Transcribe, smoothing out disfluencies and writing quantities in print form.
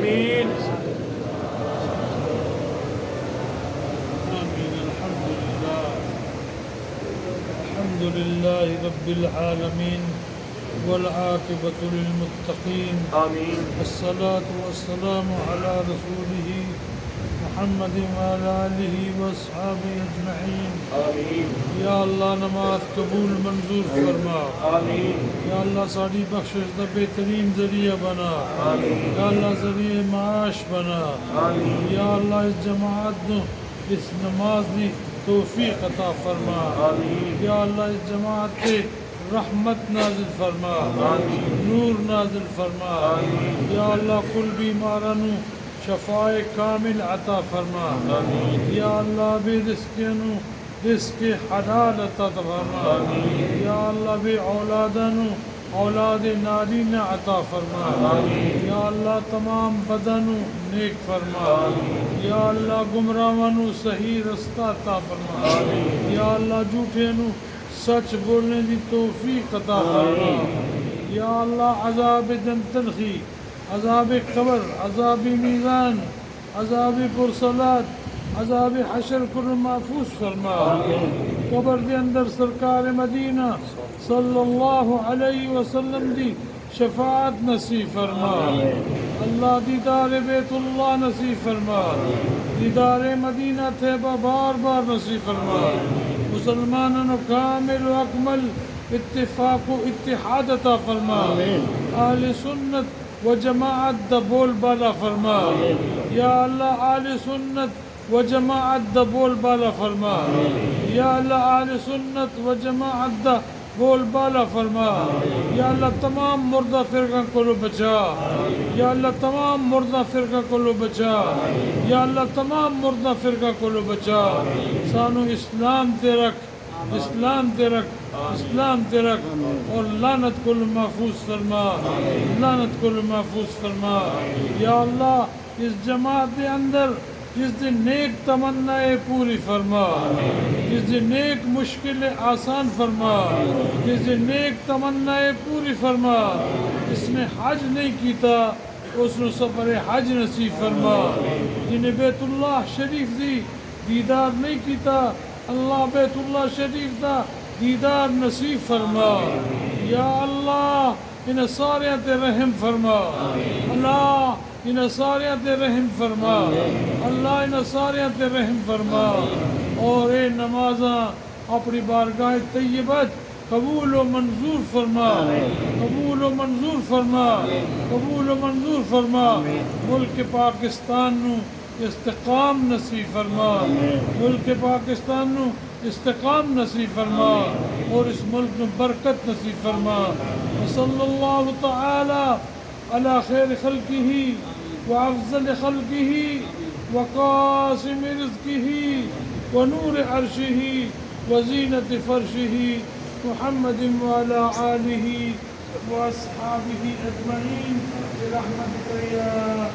آمین الحمد لله رب العالمين والعاقبة للمتقين آمین والصلاة والسلام على رسوله محمد وعلى آله وأصحابه أجمعين آمین یا اللہ نماز قبول منظور فرما آمین یا اللہ ساری بخشش دا بہترین ذریعہ بنا آمین یا اللہ ذریعہ معاش بنا آمین یا اللہ اس جماعت نو اس نماز دی توفیق عطا فرما آمین یا اللہ اس جماعت سے رحمت نازل فرما آمین نور نازل فرما آمین یا اللہ کل بیمارانو شفاء کامل عطا فرما آمین یا اللہ بے رزقینو رزق حلال عطا فرما آمین یا اللہ بے اولادانو اولاد نارین عطا فرما آمین یا اللہ تمام بدنو نیک فرما آمین یا اللہ گمراہانو صحیح رستہ عطا فرما آمین یا اللہ جھوٹینو سچ بولنے دی توفیق عطا فرما یا اللہ عذاب جن تلخی عذاب قبر عذاب میزان عذاب پرسلات عذاب حشر کل محفوظ فرما قبر دے اندر سرکار مدینہ صلی اللہ علیہ وسلم دی شفاعت نصیب فرما اللہ دیدار بیت اللہ نصیب فرما دیدار مدینہ طیبہ بار بار نصیب فرما مسلمانوں کامل و اکمل اتفاق و اتحاد عطا فرما اہل سنت و جماعت دا بول بالا فرما یا اللہ اہل سنت و جماعت دا بول بالا فرما یا اللہ اہل سنت و جماعت دا بول بالا فرما یا اللہ تمام مردہ فرقہ کو لو بچا یا اللہ تمام مردہ فرقہ کو لو بچا یا اللہ تمام مردہ فرقہ کو لو بچا سانو اسلام تے رکھ اسلام تے رکھ اسلام تے رکھ اور لعنت کو محفوظ فرما لعنت کو محفوظ فرما یا اللہ اس جماعت کے اندر جس دن نیک تمنائے پوری فرما جس دن نیک مشکل آسان فرما جس دن نیک تمنائے پوری فرما جس نے حج نہیں کیتا اس نے سفر حج نصیب فرما جنہیں بیت اللہ شریف دی دیدار نہیں کیتا اللہ بیت اللہ شریف دا دیدار نصیب فرما یا اللہ انہیں سارے تے رحم فرما اللہ انہیں سارے تے رحم فرما اللہ انہیں سارے تے رحم فرما اور اے نمازاں اپنی بارگاہ طیبت قبول و منظور فرما قبول و منظور فرما قبول و منظور فرما ملک پاکستان نو استقام نصیب فرما ملک پاکستان نو استقام نصیب فرما اور اس ملک میں برکت نصیب فرما وصلی اللہ تعالی علی خیر خلقہ وافضل خلقہ وقاسم رزقہ ونور عرشہ وزینت فرشہ محمد وعلی آلہ واصحابہ اجمعین برحمتک یا